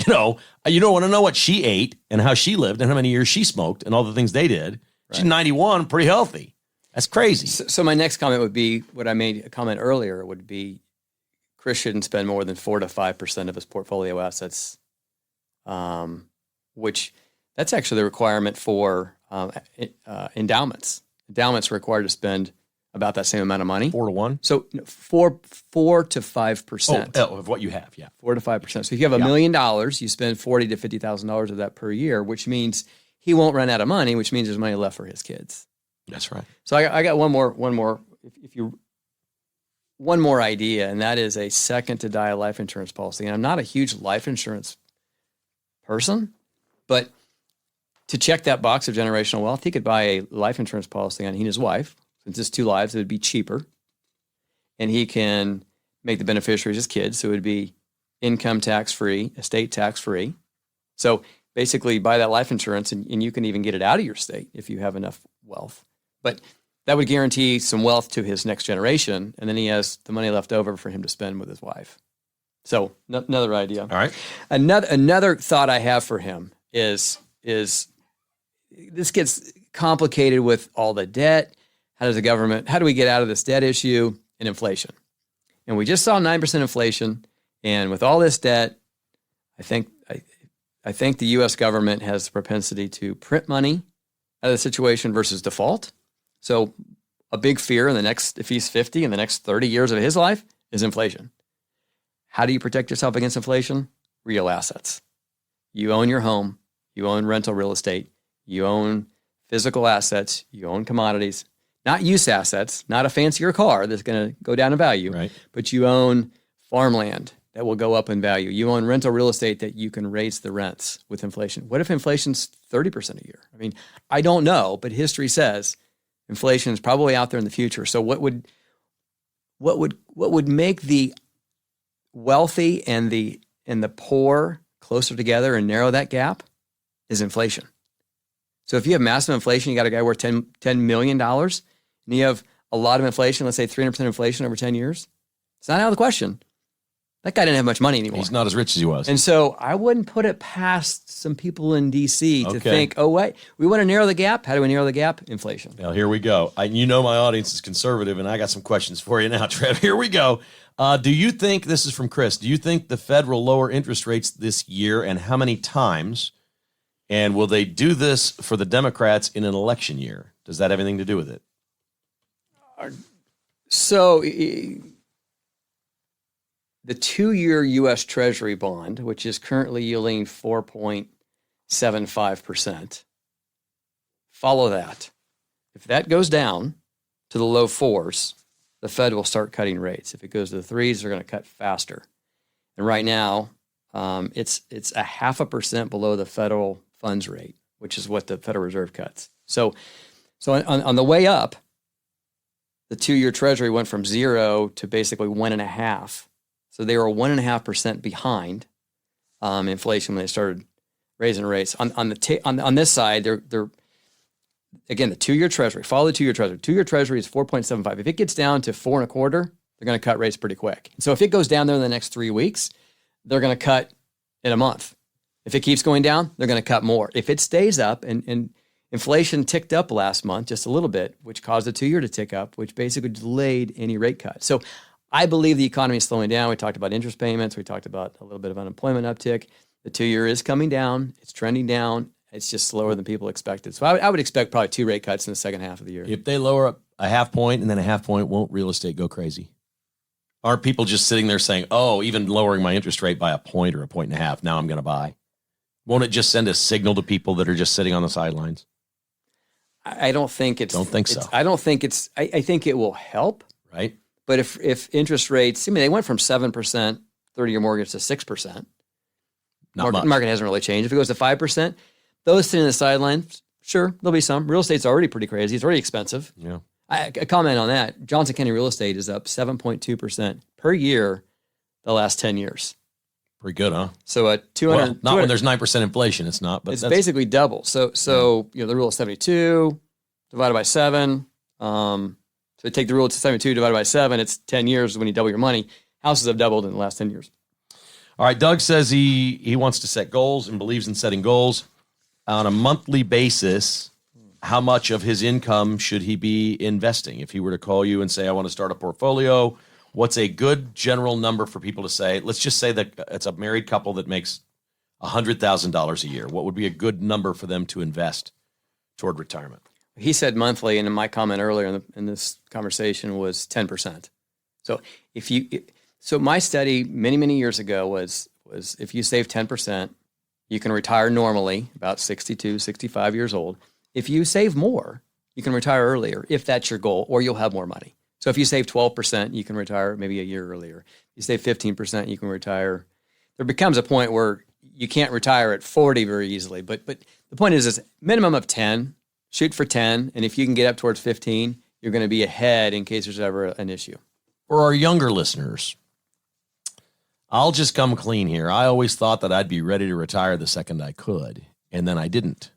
You want to know what she ate and how she lived and how many years she smoked and all the things they did. Right. She's 91, pretty healthy. That's crazy. So my next comment would be, what I made a comment earlier would be, Chris shouldn't spend more than 4 to 5% of his portfolio assets, which that's actually the requirement for endowments. Endowments are required to spend about that same amount of money. 4 to 1. So 4 to 5%. Of what you have, yeah. 4 to 5%. So if you have $1 million, you spend $40,000 to $50,000 of that per year, which means he won't run out of money, which means there's money left for his kids. That's right. So I got one more. One more idea, and that is a second to die life insurance policy. And I'm not a huge life insurance person, but to check that box of generational wealth, he could buy a life insurance policy on he and his wife. Since it's 2 lives, it would be cheaper. And he can make the beneficiaries his kids, so it would be income tax-free, estate tax-free. So basically buy that life insurance, and you can even get it out of your state if you have enough wealth. But that would guarantee some wealth to his next generation, and then he has the money left over for him to spend with his wife. So another idea. All right. Another thought I have for him is this gets complicated with all the debt. How do we get out of this debt issue and inflation? And we just saw 9% inflation, and with all this debt, I think the U.S. government has the propensity to print money out of the situation versus default. So a big fear if he's 50, in the next 30 years of his life is inflation. How do you protect yourself against inflation? Real assets. You own your home. You own rental real estate. You own physical assets. You own commodities. Not use assets, not a fancier car that's going to go down in value, right. But you own farmland that will go up in value. You own rental real estate that you can raise the rents with inflation. What if inflation's 30% a year? I mean, I don't know, but history says inflation is probably out there in the future. So what would make the wealthy and the poor closer together and narrow that gap is inflation. So if you have massive inflation, you got a guy worth $10 million, and you have a lot of inflation, let's say 300% inflation over 10 years, it's not out of the question. That guy didn't have much money anymore. He's not as rich as he was. And so I wouldn't put it past some people in D.C. to think, oh, wait, we want to narrow the gap. How do we narrow the gap? Inflation. Now, here we go. You know my audience is conservative, and I got some questions for you now, Trev. Here we go. Do you think, this is from Chris, do you think the Fed will lower interest rates this year, and how many times? And will they do this for the Democrats in an election year? Does that have anything to do with it? So the 2-year U.S. Treasury bond, which is currently yielding 4.75%, follow that. If that goes down to the low 4s, the Fed will start cutting rates. If it goes to the 3s, they're going to cut faster. And right now, it's 0.5% below the federal funds rate, which is what the Federal Reserve cuts. So on the way up, the 2-year Treasury went from 0 to basically 1.5. So they were 1.5% behind inflation when they started raising rates. On this side, they're again the 2-year Treasury. Follow the 2-year Treasury. 2-year Treasury is 4.75. If it gets down to 4.25, they're going to cut rates pretty quick. So if it goes down there in the next 3 weeks, they're going to cut in a month. If it keeps going down, they're going to cut more. If it stays up, and inflation ticked up last month just a little bit, which caused the 2-year to tick up, which basically delayed any rate cut. So I believe the economy is slowing down. We talked about interest payments. We talked about a little bit of unemployment uptick. The 2-year is coming down. It's trending down. It's just slower than people expected. So I would expect probably 2 rate cuts in the second half of the year. If they lower up a 0.5 point and then a 0.5 point, won't real estate go crazy? Aren't people just sitting there saying, oh, even lowering my interest rate by 1 point or 1.5 points, now I'm going to buy? Won't it just send a signal to people that are just sitting on the sidelines? I don't think it's... Don't think so. I don't think it's... I think it will help. Right. But if interest rates... I mean, they went from 7% 30-year mortgage to 6%. Not much. Market hasn't really changed. If it goes to 5%, those sitting on the sidelines, sure, there'll be some. Real estate's already pretty crazy. It's already expensive. Yeah. A comment on that. Johnson County real estate is up 7.2% per year the last 10 years. Pretty good, huh? So 200... Well, not when there's 9% inflation, it's not. But it's basically double. So the rule of 72 divided by 7. So take the rule of 72 divided by 7. It's 10 years when you double your money. Houses have doubled in the last 10 years. All right, Doug says he wants to set goals and believes in setting goals. On a monthly basis, how much of his income should he be investing? If he were to call you and say, I want to start a portfolio, what's a good general number for people to say? Let's just say that it's a married couple that makes $100,000 a year. What would be a good number for them to invest toward retirement? He said monthly, and in my comment earlier in this conversation was 10%. So so my study many years ago was if you save 10%, you can retire normally about 62, 65 years old. If you save more, you can retire earlier if that's your goal, or you'll have more money. So if you save 12%, you can retire maybe a year earlier. If you save 15%, you can retire. There becomes a point where you can't retire at 40 very easily. But the point is minimum of 10, shoot for 10. And if you can get up towards 15, you're going to be ahead in case there's ever an issue. For our younger listeners, I'll just come clean here. I always thought that I'd be ready to retire the second I could, and then I didn't.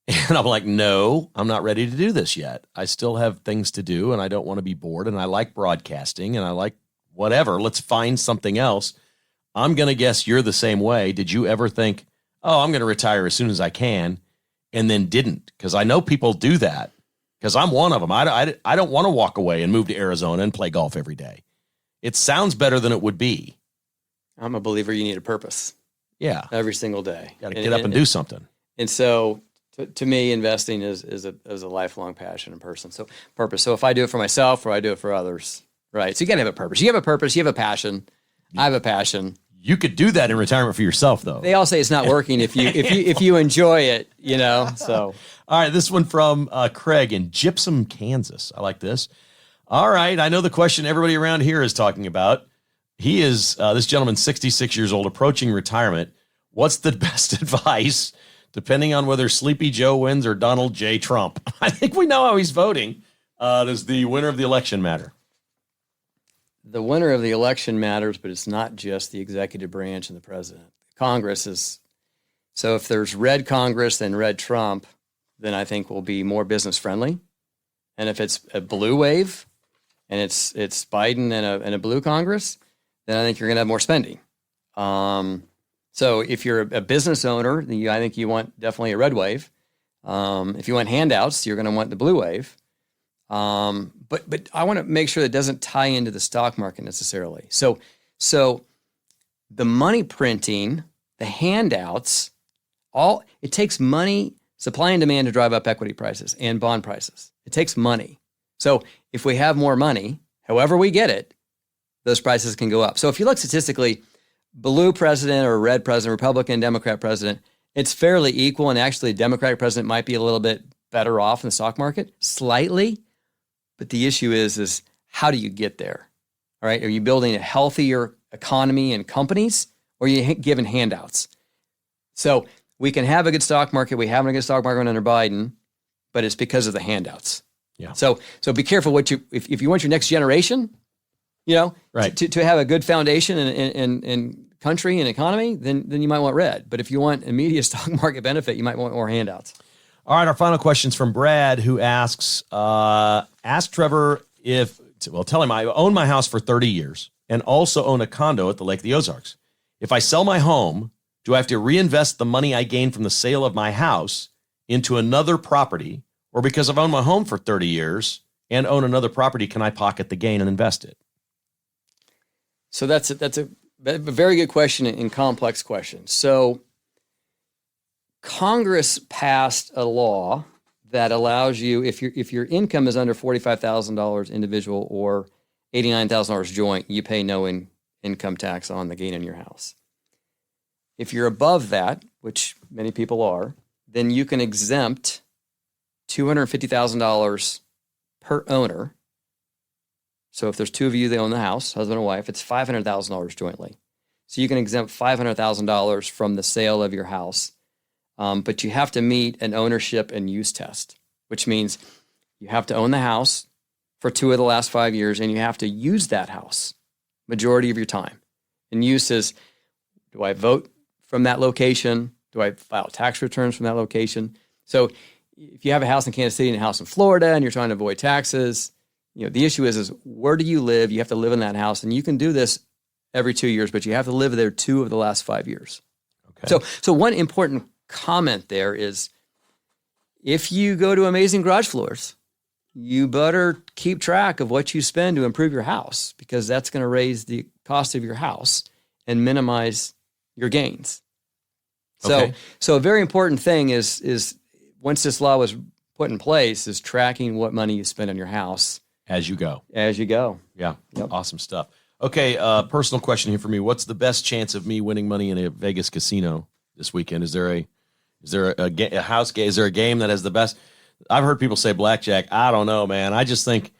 And I'm like, no, I'm not ready to do this yet. I still have things to do, and I don't want to be bored, and I like broadcasting, and I like whatever. Let's find something else. I'm going to guess you're the same way. Did you ever think, oh, I'm going to retire as soon as I can, and then didn't? Because I know people do that, because I'm one of them. I don't want to walk away and move to Arizona and play golf every day. It sounds better than it would be. I'm a believer you need a purpose. Yeah. Every single day. Got to get up and do something. And so to me, investing is a lifelong passion and purpose. So if I do it for myself or I do it for others, right? So you got to have a purpose. You have a purpose. You have a passion. I have a passion. You could do that in retirement for yourself, though. They all say it's not working if you enjoy it, So all right, this one from Craig in Gypsum, Kansas. I like this. All right, I know the question everybody around here is talking about. He is this gentleman, 66 years old, approaching retirement. What's the best advice, depending on whether Sleepy Joe wins or Donald J. Trump? I think we know how he's voting. Does the winner of the election matter? The winner of the election matters, but it's not just the executive branch and the president. Congress is. So if there's red Congress and red Trump, then I think we'll be more business friendly. And if it's a blue wave and it's Biden and a blue Congress, then I think you're going to have more spending. So if you're a business owner, then I think you want definitely a red wave. If you want handouts, you're going to want the blue wave. But I want to make sure that it doesn't tie into the stock market necessarily. So the money printing, the handouts, it takes money, supply and demand to drive up equity prices and bond prices. It takes money. So if we have more money, however we get it, those prices can go up. So if you look statistically, blue president or red president, Republican, Democrat president, it's fairly equal. And actually, a Democratic president might be a little bit better off in the stock market, slightly. But the issue is how do you get there? All right. Are you building a healthier economy and companies, or are you giving handouts? So we can have a good stock market. We haven't a good stock market under Biden, but it's because of the handouts. Yeah. So be careful if you want your next generation, right, to have a good foundation in country and economy, then you might want red. But if you want immediate stock market benefit, you might want more handouts. All right, our final question's from Brad, who asks, ask Trevor tell him I own my house for 30 years and also own a condo at the Lake of the Ozarks. If I sell my home, do I have to reinvest the money I gained from the sale of my house into another property, or because I've owned my home for 30 years and own another property, can I pocket the gain and invest it? So that's a very good question and complex question. So Congress passed a law that allows you, if your income is under $45,000 individual or $89,000 joint, you pay no income tax on the gain in your house. If you're above that, which many people are, then you can exempt $250,000 per owner. So if there's two of you that own the house, husband and wife, it's $500,000 jointly. So you can exempt $500,000 from the sale of your house. But you have to meet an ownership and use test, which means you have to own the house for 2 of the last 5 years, and you have to use that house majority of your time. And use is, do I vote from that location? Do I file tax returns from that location? So if you have a house in Kansas City and a house in Florida and you're trying to avoid taxes, the issue is where do you live? You have to live in that house, and you can do this every 2 years, but you have to live there 2 of the last 5 years. Okay. So one important comment there is, if you go to Amazing Garage Floors, you better keep track of what you spend to improve your house, because that's going to raise the cost of your house and minimize your gains. So a very important thing is once this law was put in place is tracking what money you spend on your house As you go. Yeah. Yep. Awesome stuff. Okay. Personal question here for me. What's the best chance of me winning money in a Vegas casino this weekend? Is there a house game? Is there a game that has the best? I've heard people say blackjack. I don't know, man. I just think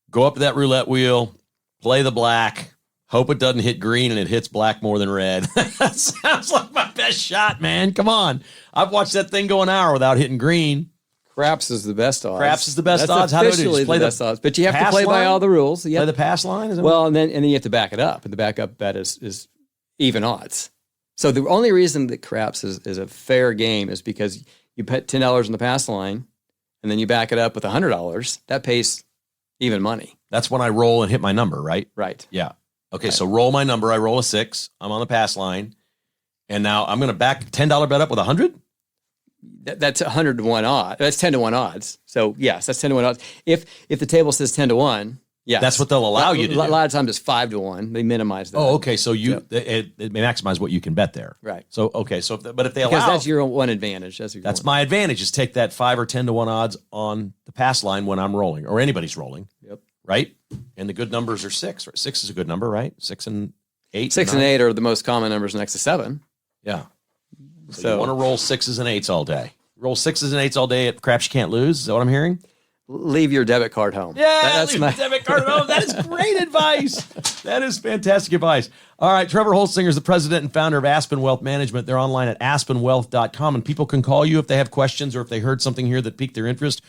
go up to that roulette wheel, play the black, hope it doesn't hit green and it hits black more than red. That sounds like my best shot, man. Come on. I've watched that thing go an hour without hitting green. Craps is the best odds. Craps is the best That's odds. How do I do? officially Just play the best odds. But you have to pass play by line? all the rules. You Play have the pass line? Is that Well, and then you have to back it up, and the backup bet is even odds. So the only reason that craps is a fair game is because you put $10 on the pass line, and then you back it up with $100. That pays even money. That's when I roll and hit my number, right? Right. Yeah. Okay, Right. so roll my number. I roll a 6. I'm on the pass line. And now I'm going to back $10 bet up with 100? That's 100 to 1 odd. That's 10 to 1 odds. So yes, that's 10 to 1 odds. If the table says 10 to 1, yes. That's what they'll allow you to do. A lot of times it's 5 to 1. They minimize that. Oh, okay. So it maximize what you can bet there. Right. So, okay. So, but if they Because allow, that's your one advantage. That's my advantage is take that 5 or 10 to 1 odds on the pass line when I'm rolling or anybody's rolling. Yep. Right. And the good numbers are 6. Right? 6 is a good number, right? 6 and 8. 6 and 8 are the most common numbers next to 7. Yeah. So you want to roll 6s and 8s all day. Roll 6s and 8s all day at craps you can't lose. Is that what I'm hearing? Leave your debit card home. Yeah, that's leave my the debit card at home. That is great advice. That is fantastic advice. All right, Trevor Holsinger is the president and founder of Aspen Wealth Management. They're online at aspenwealth.com, and people can call you if they have questions or if they heard something here that piqued their interest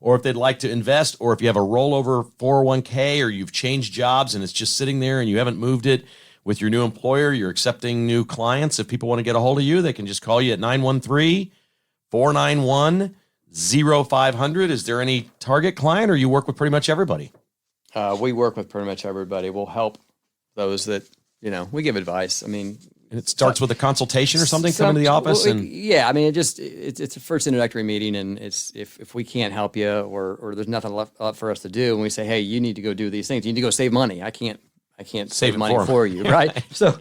or if they'd like to invest or if you have a rollover 401k or you've changed jobs and it's just sitting there and you haven't moved it with your new employer, you're accepting new clients. If people want to get a hold of you, they can just call you at 913-491-0500. Is there any target client or you work with pretty much everybody? We work with pretty much everybody. We'll help those that, we give advice. I mean, And it starts with a consultation or something, come into the office yeah, I mean, it's a first introductory meeting, and it's if we can't help you or there's nothing left for us to do, and we say, hey, you need to go do these things. You need to go save money. I can't save it money for you, right? So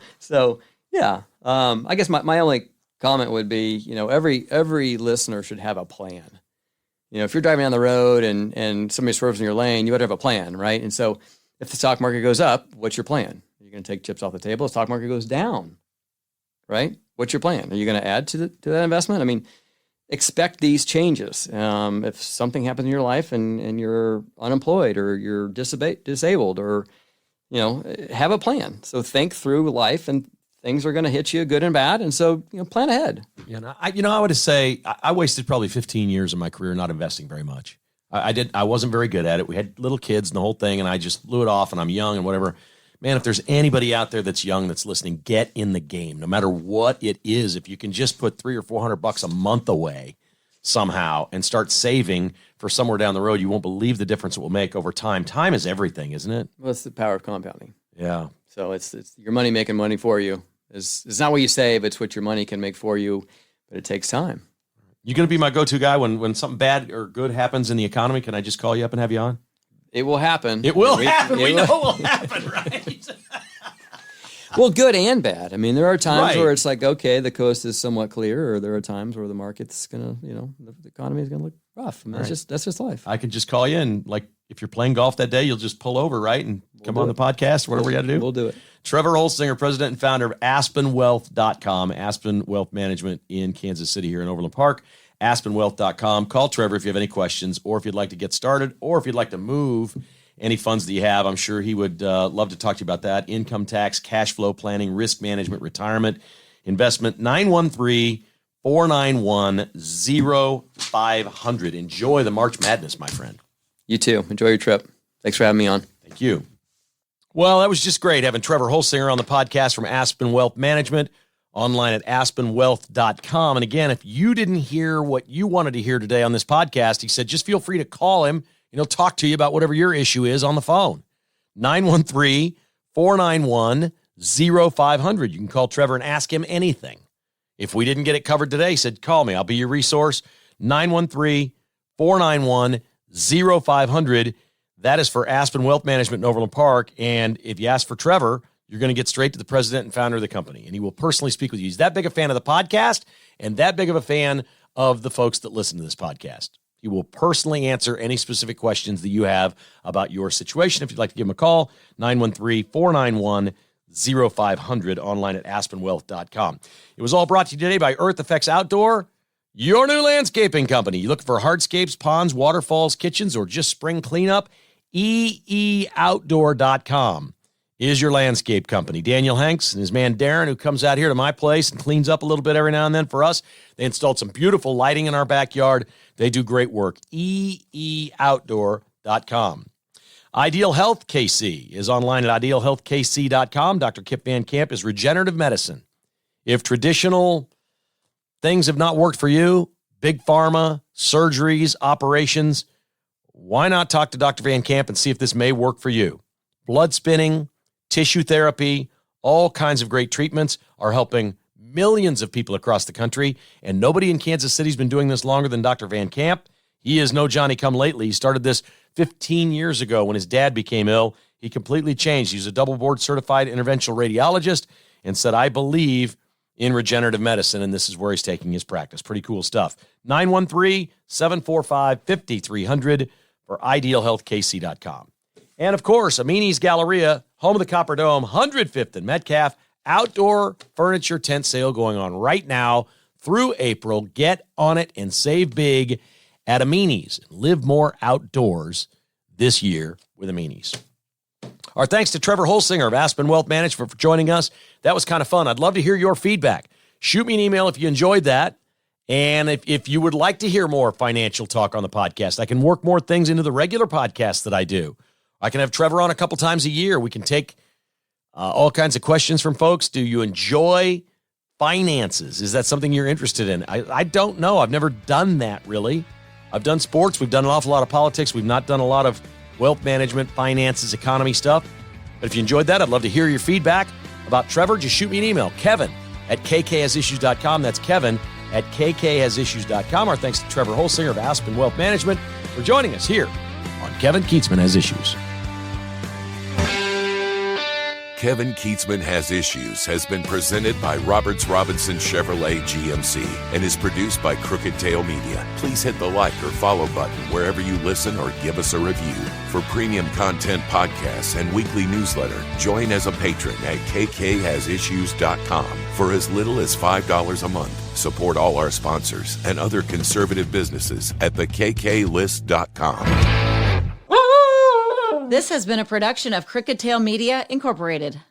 yeah. I guess my only comment would be, every listener should have a plan. If you're driving down the road and somebody swerves in your lane, you better have a plan, right? And so if the stock market goes up, what's your plan? You're going to take chips off the table. The stock market goes down, right? What's your plan? Are you going to add to that investment? I mean, expect these changes. If something happens in your life and you're unemployed or you're disabled or, have a plan. So think through life, and things are going to hit you good and bad. And so, plan ahead. I would say I wasted probably 15 years of my career not investing very much. I wasn't very good at it. We had little kids and the whole thing, and I just blew it off, and I'm young and whatever. Man, if there's anybody out there that's young that's listening, get in the game, no matter what it is. If you can just put $300 or $400 a month away somehow and start saving for somewhere down the road, you won't believe the difference it will make over time. Time is everything, isn't it? Well, it's the power of compounding. Yeah. So it's your money making money for you. It's not what you save, it's what your money can make for you, but it takes time. You going to be my go-to guy when something bad or good happens in the economy? Can I just call you up and have you on? It will happen. It will happen. We know it will happen, right? Well, good and bad. I mean, there are times Right. where it's like, okay, the coast is somewhat clear, or there are times where the market's gonna, the economy is gonna look rough. I mean, Right. that's just life. I can just call you and, like, if you're playing golf that day, you'll just pull over, right, and come on the podcast, whatever we got to do. We'll do it. Trevor Holsinger, president and founder of AspenWealth.com, Aspen Wealth Management in Kansas City here in Overland Park. AspenWealth.com. Call Trevor if you have any questions or if you'd like to get started or if you'd like to move any funds that you have. I'm sure he would love to talk to you about that. Income tax, cash flow planning, risk management, retirement, investment. 913-491-0500. Enjoy the March Madness, my friend. You too. Enjoy your trip. Thanks for having me on. Thank you. Well, that was just great having Trevor Holsinger on the podcast from Aspen Wealth Management, online at aspenwealth.com. And again, if you didn't hear what you wanted to hear today on this podcast, he said just feel free to call him and he'll talk to you about whatever your issue is on the phone. 913-491-0500. You can call Trevor and ask him anything. If we didn't get it covered today, he said, call me. I'll be your resource. 913-491-0500. That is for Aspen Wealth Management in Overland Park. And if you ask for Trevor, you're going to get straight to the president and founder of the company, and he will personally speak with you. He's that big a fan of the podcast and that big of a fan of the folks that listen to this podcast. He will personally answer any specific questions that you have about your situation. If you'd like to give him a call, 913-491-0500, online at aspenwealth.com. It was all brought to you today by Earth Effects Outdoor, your new landscaping company. You look for hardscapes, ponds, waterfalls, kitchens, or just spring cleanup? eeoutdoor.com is your landscape company. Daniel Hanks and his man Darren, who comes out here to my place and cleans up a little bit every now and then for us. They installed some beautiful lighting in our backyard. They do great work. eeoutdoor.com. Ideal Health KC is online at idealhealthkc.com. Dr. Kip Van Camp is regenerative medicine. If traditional things have not worked for you, big pharma, surgeries, operations, why not talk to Dr. Van Camp and see if this may work for you? Blood spinning, tissue therapy, all kinds of great treatments are helping millions of people across the country, and nobody in Kansas City has been doing this longer than Dr. Van Camp. He is no Johnny-come-lately. He started this 15 years ago when his dad became ill. He completely changed. He's a double board certified interventional radiologist and said, I believe in regenerative medicine, and this is where he's taking his practice. Pretty cool stuff. 913-745-5300 for idealhealthkc.com. And, of course, Amini's Galleria, home of the Copper Dome, 105th and Metcalf, outdoor furniture tent sale going on right now through April. Get on it and save big at Amini's. Live more outdoors this year with Amini's. Our thanks to Trevor Holsinger of Aspen Wealth Management for joining us. That was kind of fun. I'd love to hear your feedback. Shoot me an email if you enjoyed that. And if you would like to hear more financial talk on the podcast, I can work more things into the regular podcast that I do. I can have Trevor on a couple times a year. We can take all kinds of questions from folks. Do you enjoy finances? Is that something you're interested in? I don't know. I've never done that, really. I've done sports. We've done an awful lot of politics. We've not done a lot of wealth management, finances, economy stuff. But if you enjoyed that, I'd love to hear your feedback about Trevor. Just shoot me an email, kevin@kkhasissues.com. That's kevin@kkhasissues.com. Our thanks to Trevor Holsinger of Aspen Wealth Management for joining us here on Kevin Kietzman Has Issues. Kevin Kietzman Has Issues has been presented by Roberts Robinson Chevrolet GMC and is produced by Crooked Tail Media. Please hit the like or follow button wherever you listen or give us a review. For premium content podcasts and weekly newsletter, join as a patron at kkhasissues.com for as little as $5 a month. Support all our sponsors and other conservative businesses at thekklist.com. This has been a production of Crooked Tail Media, Incorporated.